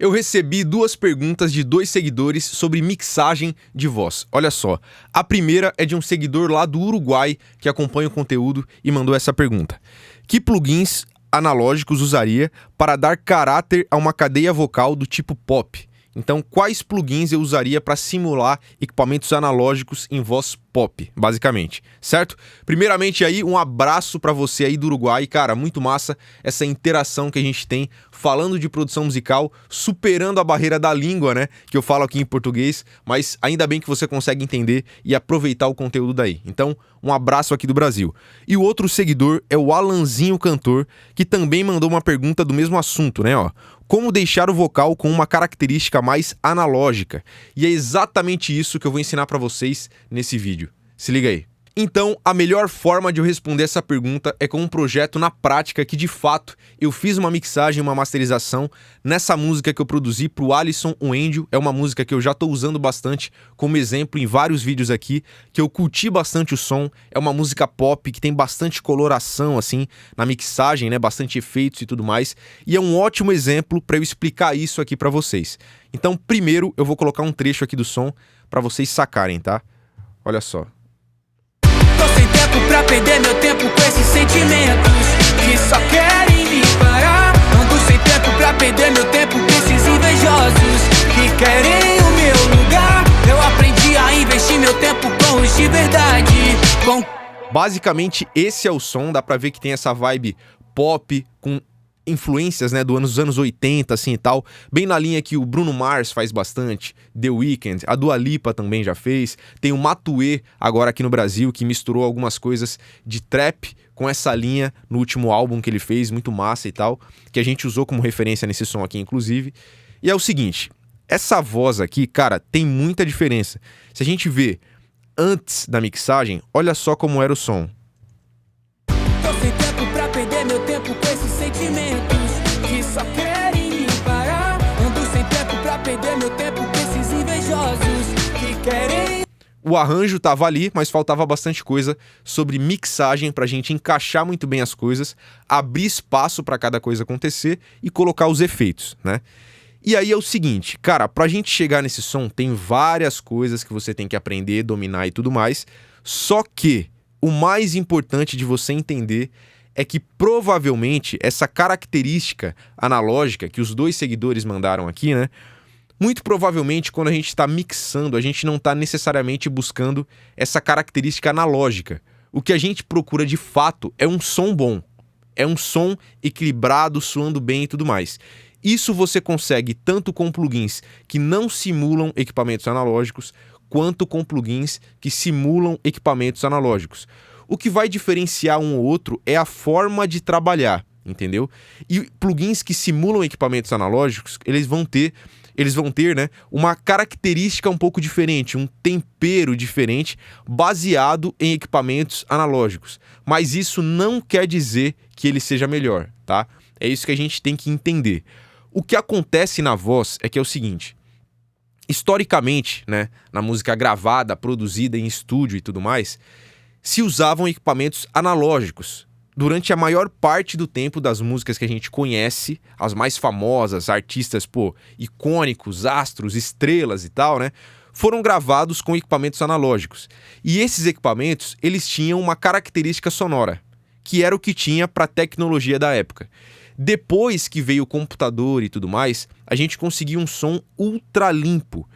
Eu recebi duas perguntas de dois seguidores sobre mixagem de voz. Olha só, a primeira é de um seguidor lá do Uruguai que acompanha o conteúdo e mandou essa pergunta. Que plugins analógicos usaria para dar caráter a uma cadeia vocal do tipo pop? Então, quais plugins eu usaria para simular equipamentos analógicos em voz pop, basicamente, certo? Primeiramente aí, um abraço para você aí do Uruguai, cara, muito massa essa interação que a gente tem falando de produção musical, superando a barreira da língua, né, que eu falo aqui em português, mas ainda bem que você consegue entender e aproveitar o conteúdo daí. Então, um abraço aqui do Brasil. E o outro seguidor é o Alanzinho Cantor, que também mandou uma pergunta do mesmo assunto, né, ó. Como deixar o vocal com uma característica mais analógica? E é exatamente isso que eu vou ensinar para vocês nesse vídeo. Se liga aí. Então, a melhor forma de eu responder essa pergunta é com um projeto na prática que, de fato, eu fiz uma mixagem, uma masterização nessa música que eu produzi pro Alisson o Índio. É uma música que eu já tô usando bastante como exemplo em vários vídeos aqui, que eu curti bastante o som. É uma música pop que tem bastante coloração, assim, na mixagem, né? Bastante efeitos e tudo mais. E é um ótimo exemplo para eu explicar isso aqui para vocês. Então, primeiro, eu vou colocar um trecho aqui do som para vocês sacarem, tá? Olha só. Tô sem tempo pra perder meu tempo com esses sentimentos que só querem me parar. Ando sem tempo pra perder meu tempo com esses invejosos que querem o meu lugar. Eu aprendi a investir meu tempo com os de verdade. Basicamente esse é o som, dá pra ver que tem essa vibe pop com influências, né, dos anos 80, assim e tal, bem na linha que o Bruno Mars faz bastante, The Weeknd, a Dua Lipa também já fez, tem o Matuê agora aqui no Brasil, que misturou algumas coisas de trap com essa linha no último álbum que ele fez, muito massa e tal, que a gente usou como referência nesse som aqui, inclusive. E é o seguinte, essa voz aqui, cara, tem muita diferença. Se a gente vê antes da mixagem, olha só como era o som. Tô sem tempo pra perder meu tempo com esses sentimentos que só querem me parar. Ando sem tempo pra perder meu tempo com esses invejosos que querem. O arranjo tava ali, mas faltava bastante coisa sobre mixagem pra gente encaixar muito bem as coisas, abrir espaço pra cada coisa acontecer e colocar os efeitos, né? E aí é o seguinte, cara, pra gente chegar nesse som tem várias coisas que você tem que aprender, dominar e tudo mais, só que o mais importante de você entender é que provavelmente essa característica analógica que os dois seguidores mandaram aqui, né? Muito provavelmente quando a gente está mixando, a gente não está necessariamente buscando essa característica analógica. O que a gente procura de fato é um som bom, é um som equilibrado, soando bem e tudo mais. Isso você consegue tanto com plugins que não simulam equipamentos analógicos, quanto com plugins que simulam equipamentos analógicos. O que vai diferenciar um ou outro é a forma de trabalhar, entendeu? E plugins que simulam equipamentos analógicos, eles vão ter, né, uma característica um pouco diferente, um tempero diferente, baseado em equipamentos analógicos. Mas isso não quer dizer que ele seja melhor, tá? É isso que a gente tem que entender. O que acontece na voz é que é o seguinte: historicamente, né, na música gravada, produzida em estúdio e tudo mais, se usavam equipamentos analógicos. Durante a maior parte do tempo das músicas que a gente conhece, as mais famosas, artistas, icônicos, astros, estrelas e tal, né, foram gravados com equipamentos analógicos. E esses equipamentos, eles tinham uma característica sonora, que era o que tinha para a tecnologia da época. Depois que veio o computador e tudo mais, a gente conseguiu um som ultra limpo,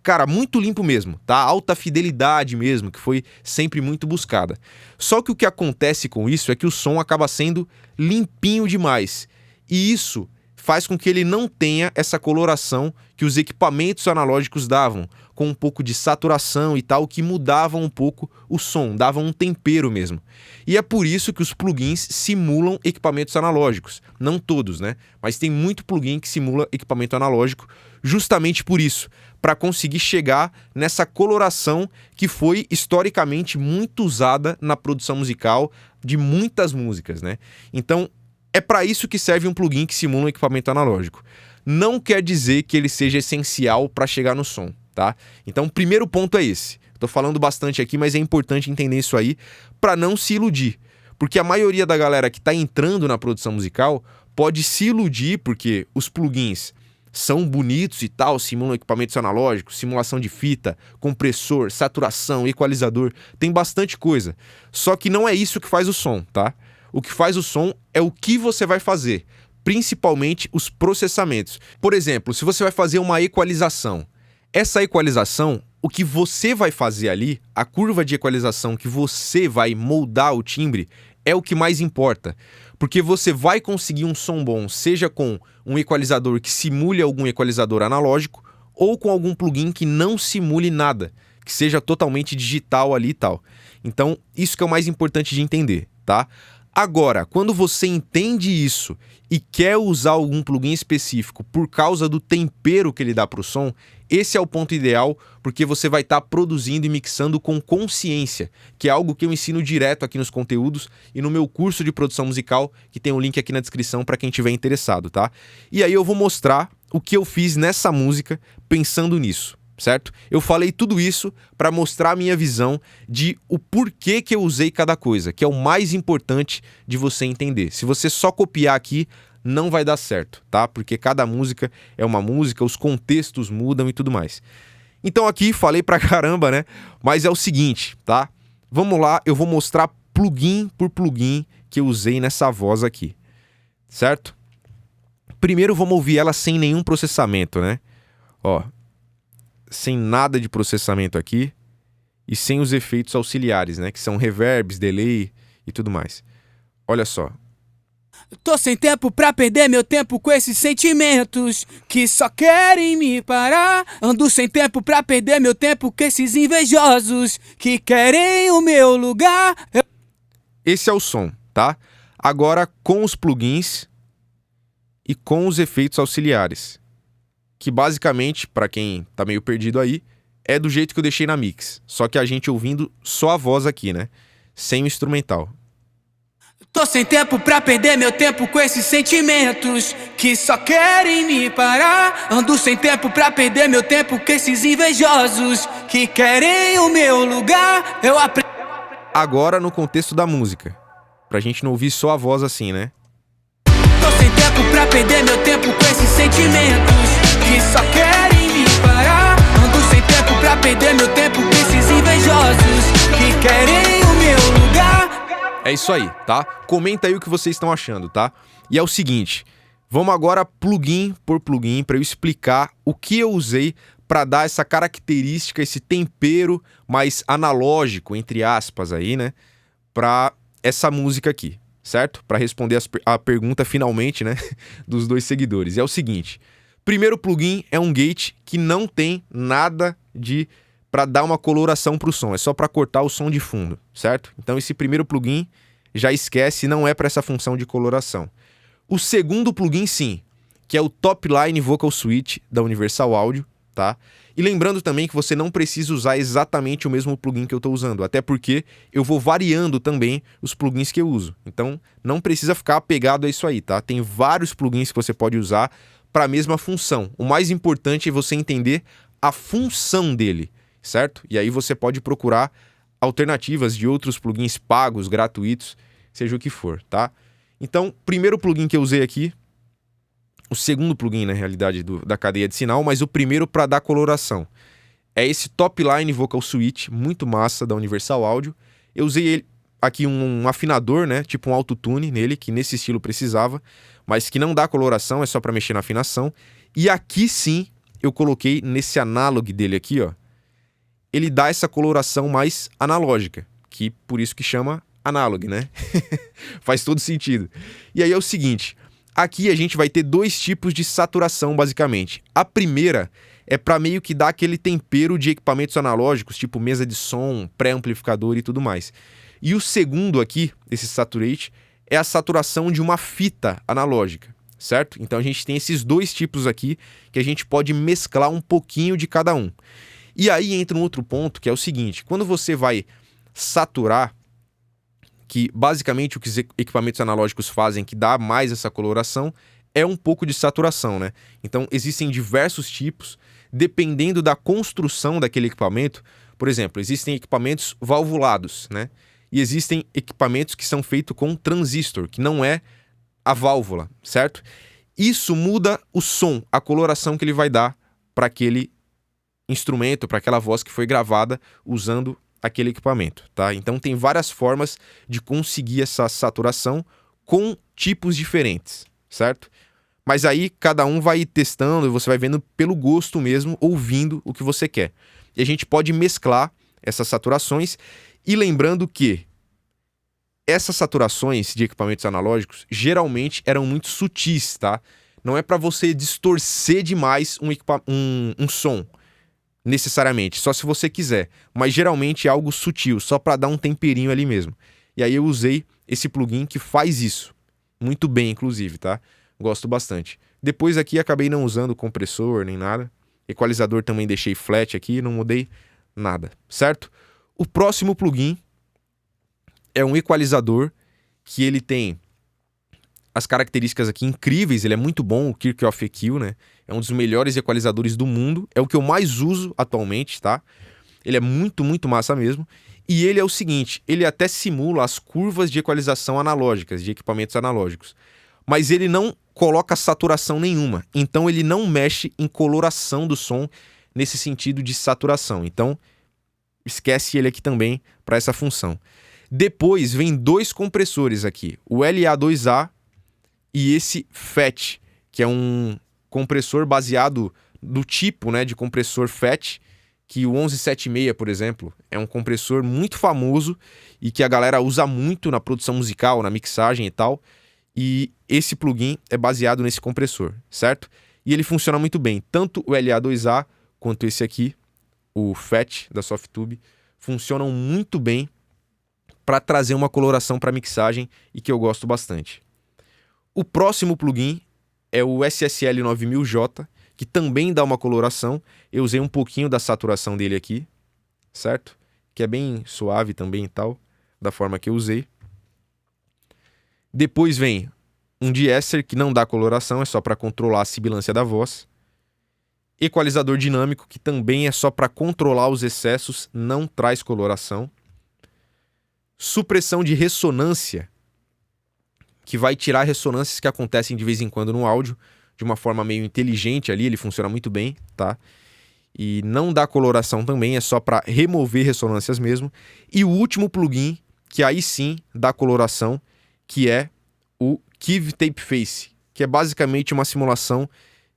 cara, muito limpo mesmo, tá? Alta fidelidade mesmo, que foi sempre muito buscada. Só que o que acontece com isso é que o som acaba sendo limpinho demais. E isso faz com que ele não tenha essa coloração que os equipamentos analógicos davam, com um pouco de saturação e tal, que mudavam um pouco o som, davam um tempero mesmo. E é por isso que os plugins simulam equipamentos analógicos. Não todos, né? Mas tem muito plugin que simula equipamento analógico, justamente por isso, para conseguir chegar nessa coloração que foi historicamente muito usada na produção musical de muitas músicas, né? Então, é para isso que serve um plugin que simula um equipamento analógico. Não quer dizer que ele seja essencial para chegar no som, tá? Então, o primeiro ponto é esse. Tô falando bastante aqui, mas é importante entender isso aí para não se iludir. Porque a maioria da galera que tá entrando na produção musical pode se iludir porque os plugins são bonitos e tal, simulam equipamentos analógicos, simulação de fita, compressor, saturação, equalizador, tem bastante coisa. Só que não é isso que faz o som, tá? O que faz o som é o que você vai fazer, principalmente os processamentos. Por exemplo, se você vai fazer uma equalização, essa equalização, o que você vai fazer ali, a curva de equalização que você vai moldar o timbre, é o que mais importa. Porque você vai conseguir um som bom, seja com um equalizador que simule algum equalizador analógico, ou com algum plugin que não simule nada, que seja totalmente digital ali e tal. Então, isso que é o mais importante de entender, tá? Agora, quando você entende isso e quer usar algum plugin específico por causa do tempero que ele dá para o som, esse é o ponto ideal, porque você vai estar produzindo e mixando com consciência, que é algo que eu ensino direto aqui nos conteúdos e no meu curso de produção musical, que tem um link aqui na descrição para quem tiver interessado, tá? E aí eu vou mostrar o que eu fiz nessa música pensando nisso, certo? Eu falei tudo isso para mostrar a minha visão de o porquê que eu usei cada coisa, que é o mais importante de você entender. Se você só copiar aqui, não vai dar certo, tá? Porque cada música é uma música, os contextos mudam e tudo mais. Então aqui falei pra caramba, né? Mas é o seguinte, tá? Vamos lá, eu vou mostrar plugin por plugin que eu usei nessa voz aqui, certo? Primeiro vamos ouvir ela sem nenhum processamento, né? Ó, sem nada de processamento aqui e sem os efeitos auxiliares, né? Que são reverbs, delay e tudo mais. Olha só. Tô sem tempo pra perder meu tempo com esses sentimentos que só querem me parar. Ando sem tempo pra perder meu tempo com esses invejosos que querem o meu lugar. Esse é o som, tá? Agora com os plugins e com os efeitos auxiliares, que basicamente, pra quem tá meio perdido aí, é do jeito que eu deixei na mix, só que a gente ouvindo só a voz aqui, né? Sem o instrumental. Tô sem tempo pra perder meu tempo com esses sentimentos que só querem me parar. Ando sem tempo pra perder meu tempo com esses invejosos que querem o meu lugar. Agora no contexto da música, pra gente não ouvir só a voz assim, né? Tô sem tempo pra perder meu tempo com esses sentimentos que só querem me parar. Ando sem tempo pra perder meu tempo com esses invejosos que querem o meu lugar. É isso aí, tá? Comenta aí o que vocês estão achando, tá? E é o seguinte, vamos agora plugin por plugin para eu explicar o que eu usei para dar essa característica, esse tempero mais analógico, entre aspas aí, né? Para essa música aqui, certo? Para responder a pergunta finalmente, né? Dos dois seguidores. E é o seguinte, primeiro plugin é um gate que não tem nada de... para dar uma coloração para o som, é só para cortar o som de fundo, certo? Então esse primeiro plugin já esquece, não é para essa função de coloração. O segundo plugin sim, que é o Top Line Vocal Switch da Universal Audio, tá? E lembrando também que você não precisa usar exatamente o mesmo plugin que eu estou usando, até porque eu vou variando também os plugins que eu uso. Então não precisa ficar apegado a isso aí, tá? Tem vários plugins que você pode usar para a mesma função. O mais importante é você entender a função dele, certo? E aí você pode procurar alternativas de outros plugins pagos, gratuitos, seja o que for, tá? Então, primeiro plugin que eu usei aqui, o segundo plugin, na realidade, da cadeia de sinal, mas o primeiro para dar coloração. É esse Top Line Vocal Switch, muito massa, da Universal Audio. Eu usei ele aqui um afinador, né? Tipo um autotune nele, que nesse estilo precisava, mas que não dá coloração, é só para mexer na afinação. E aqui sim, eu coloquei nesse analog dele aqui, ó. Ele dá essa coloração mais analógica, que por isso que chama analog, né? Faz todo sentido. E aí é o seguinte, aqui a gente vai ter dois tipos de saturação, basicamente. A primeira é para meio que dar aquele tempero de equipamentos analógicos, tipo mesa de som, pré-amplificador e tudo mais. E o segundo aqui, esse saturate, é a saturação de uma fita analógica, certo? Então a gente tem esses dois tipos aqui que a gente pode mesclar um pouquinho de cada um. E aí entra um outro ponto, que é o seguinte, quando você vai saturar, que basicamente o que os equipamentos analógicos fazem, que dá mais essa coloração, é um pouco de saturação, né? Então existem diversos tipos, dependendo da construção daquele equipamento. Por exemplo, existem equipamentos valvulados, né? E existem equipamentos que são feitos com transistor, que não é a válvula, certo? Isso muda o som, a coloração que ele vai dar para aquele instrumento, para aquela voz que foi gravada usando aquele equipamento, tá? Então tem várias formas de conseguir essa saturação com tipos diferentes, certo? Mas aí cada um vai testando e você vai vendo pelo gosto mesmo, ouvindo o que você quer. E a gente pode mesclar essas saturações e lembrando que essas saturações de equipamentos analógicos geralmente eram muito sutis, tá? Não é para você distorcer demais um som, necessariamente, só se você quiser. Mas geralmente é algo sutil, só para dar um temperinho ali mesmo. E aí eu usei esse plugin que faz isso. Muito bem, inclusive, tá? Gosto bastante. Depois aqui acabei não usando compressor nem nada. Equalizador também deixei flat aqui, não mudei nada, certo? O próximo plugin é um equalizador que ele tem as características aqui incríveis, ele é muito bom, o Kirchhoff EQ, né? É um dos melhores equalizadores do mundo, é o que eu mais uso atualmente, tá? Ele é muito, muito massa mesmo. E ele é o seguinte, ele até simula as curvas de equalização analógicas, de equipamentos analógicos. Mas ele não coloca saturação nenhuma, então ele não mexe em coloração do som nesse sentido de saturação. Então, esquece ele aqui também para essa função. Depois vem dois compressores aqui, o LA2A e esse FET, que é um compressor baseado no tipo, né, de compressor FET, que o 1176, por exemplo, é um compressor muito famoso e que a galera usa muito na produção musical, na mixagem e tal. E esse plugin é baseado nesse compressor, certo? E ele funciona muito bem. Tanto o LA2A quanto esse aqui, o FET da Softube, funcionam muito bem para trazer uma coloração para mixagem e que eu gosto bastante. O próximo plugin é o SSL 9000J, que também dá uma coloração. Eu usei um pouquinho da saturação dele aqui, certo? Que é bem suave também e tal, da forma que eu usei. Depois vem um de-esser que não dá coloração, é só para controlar a sibilância da voz. Equalizador dinâmico, que também é só para controlar os excessos, não traz coloração. Supressão de ressonância, que vai tirar ressonâncias que acontecem de vez em quando no áudio, de uma forma meio inteligente ali, ele funciona muito bem, tá? E não dá coloração também, é só para remover ressonâncias mesmo. E o último plugin, que aí sim dá coloração, que é o Kiv Tape Face, que é basicamente uma simulação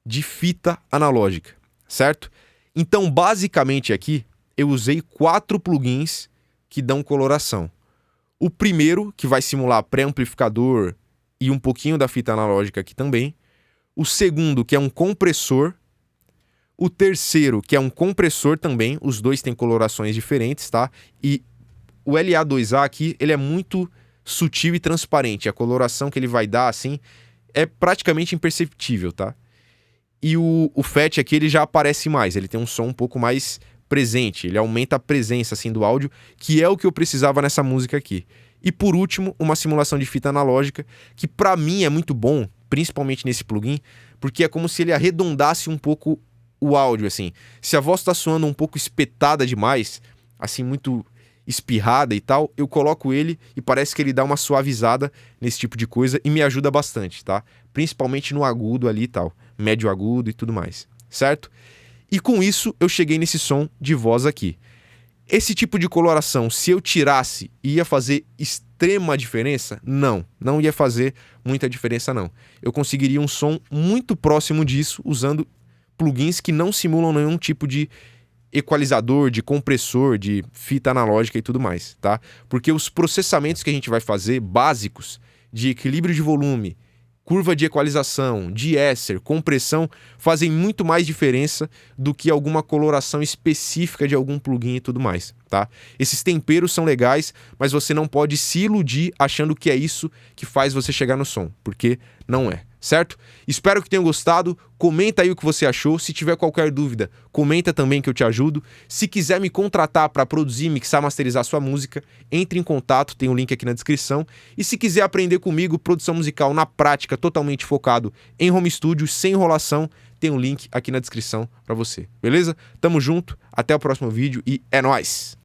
de fita analógica, certo? Então, basicamente aqui, eu usei 4 plugins que dão coloração. O primeiro, que vai simular pré-amplificador e um pouquinho da fita analógica aqui também. O segundo, que é um compressor. O terceiro, que é um compressor também. Os dois têm colorações diferentes, tá? E o LA2A aqui, ele é muito sutil e transparente. A coloração que ele vai dar, assim, é praticamente imperceptível, tá? E o FET aqui, ele já aparece mais. Ele tem um som um pouco mais presente. Ele aumenta a presença, assim, do áudio, que é o que eu precisava nessa música aqui. E por último, uma simulação de fita analógica, que pra mim é muito bom, principalmente nesse plugin, porque é como se ele arredondasse um pouco o áudio, assim. Se a voz tá soando um pouco espetada demais, assim, muito espirrada e tal, eu coloco ele e parece que ele dá uma suavizada nesse tipo de coisa e me ajuda bastante, tá? Principalmente no agudo ali e tal, médio agudo e tudo mais, certo? E com isso eu cheguei nesse som de voz aqui. Esse tipo de coloração, se eu tirasse, ia fazer extrema diferença? Não, não ia fazer muita diferença não. Eu conseguiria um som muito próximo disso usando plugins que não simulam nenhum tipo de equalizador, de compressor, de fita analógica e tudo mais, tá? Porque os processamentos que a gente vai fazer, básicos, de equilíbrio de volume, curva de equalização, de-esser, compressão, fazem muito mais diferença do que alguma coloração específica de algum plugin e tudo mais, tá? Esses temperos são legais, mas você não pode se iludir achando que é isso que faz você chegar no som, porque não é, certo? Espero que tenham gostado, comenta aí o que você achou, se tiver qualquer dúvida, comenta também que eu te ajudo. Se quiser me contratar para produzir, mixar, masterizar sua música, entre em contato, tem o link aqui na descrição. E se quiser aprender comigo produção musical na prática, totalmente focado em home studio, sem enrolação, tem um link aqui na descrição para você, beleza? Tamo junto, até o próximo vídeo e é nóis!